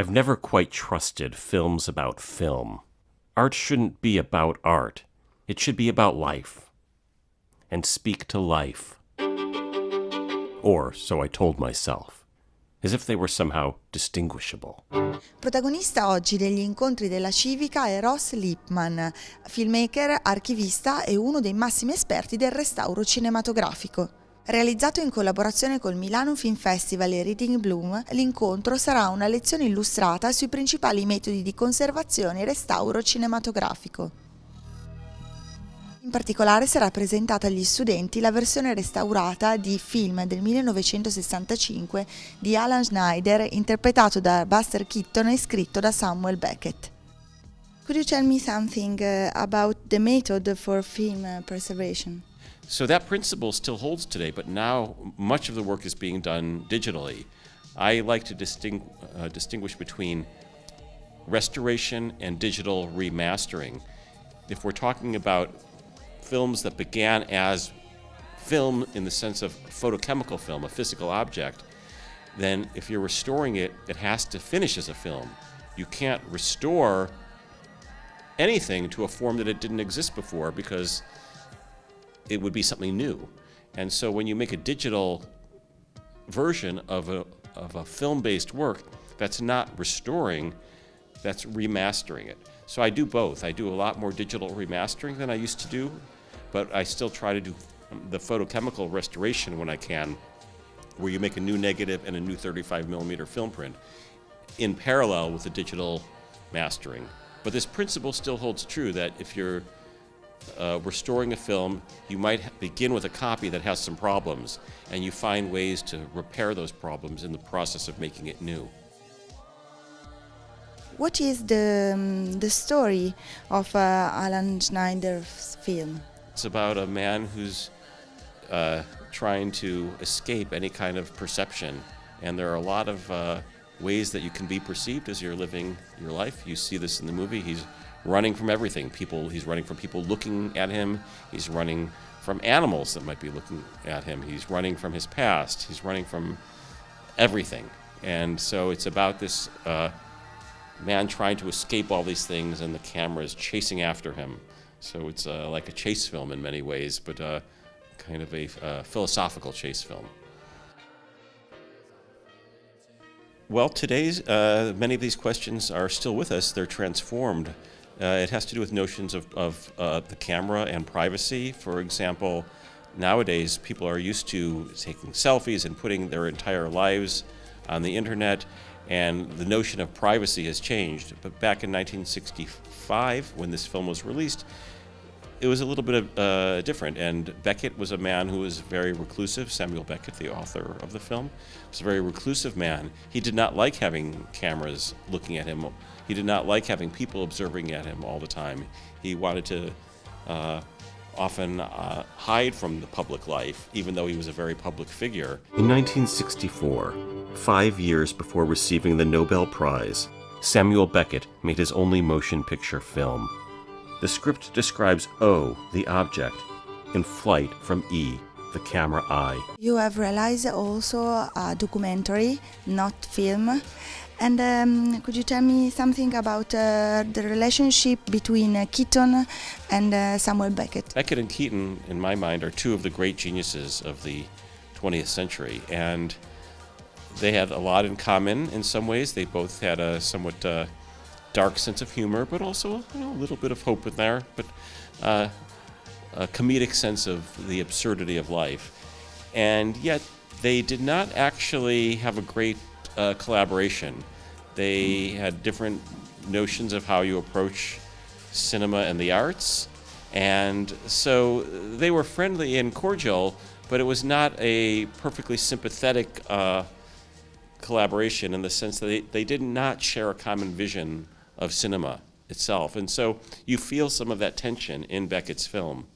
I've never quite trusted films about film. Art shouldn't be about art. It should be about life. And speak to life. Or so I told myself. As if they were somehow distinguishable. Protagonista oggi degli incontri della Civica è Ross Lipman, filmmaker, archivista e uno dei massimi esperti del restauro cinematografico. Realizzato in collaborazione col Milano Film Festival e Reading Bloom, l'incontro sarà una lezione illustrata sui principali metodi di conservazione e restauro cinematografico. In particolare sarà presentata agli studenti la versione restaurata di Film del 1965 di Alan Schneider, interpretato da Buster Keaton e scritto da Samuel Beckett. Could you tell me something about the method for film preservation? So that principle still holds today, but now much of the work is being done digitally. I like to distinguish between restoration and digital remastering. If we're talking about films that began as film in the sense of photochemical film, a physical object, then if you're restoring it, it has to finish as a film. You can't restore anything to a form that it didn't exist before because it would be something new. And so when you make a digital version of a film-based work, that's not restoring, that's remastering it. So I do both. I do a lot more digital remastering than I used to do, but I still try to do the photochemical restoration when I can, where you make a new negative and a new 35mm film print in parallel with the digital mastering. But this principle still holds true that if you're restoring a film, you might begin with a copy that has some problems, and you find ways to repair those problems in the process of making it new. What is the story of Alan Schneider's film? It's about a man who's trying to escape any kind of perception, and there are a lot of ways that you can be perceived as you're living your life. You see this in the movie. He's running from everything. He's running from people looking at him. He's running from animals that might be looking at him. He's running from his past. He's running from everything. And so it's about this man trying to escape all these things, and the camera is chasing after him. So it's like a chase film in many ways, but kind of a philosophical chase film. Well, today's many of these questions are still with us. They're transformed. It has to do with notions of the camera and privacy. For example, nowadays people are used to taking selfies and putting their entire lives on the internet, and the notion of privacy has changed. But back in 1965, when this film was released, it was a little bit different, and Beckett was a man who was very reclusive. Samuel Beckett, the author of the film, was a very reclusive man. He did not like having cameras looking at him. He did not like having people observing at him all the time. He wanted to often hide from the public life, even though he was a very public figure. In 1964, 5 years before receiving the Nobel Prize, Samuel Beckett made his only motion picture film. The script describes O, the object, in flight from E, the camera eye. You have realized also a documentary, not film. And could you tell me something about the relationship between Keaton and Samuel Beckett? Beckett and Keaton, in my mind, are two of the great geniuses of the 20th century. And they had a lot in common in some ways. They both had a somewhat dark sense of humor, but also a little bit of hope in there, but a comedic sense of the absurdity of life. And yet they did not actually have a great collaboration. They had different notions of how you approach cinema and the arts, and so they were friendly and cordial, but it was not a perfectly sympathetic collaboration in the sense that they did not share a common vision of cinema itself. And so you feel some of that tension in Beckett's film.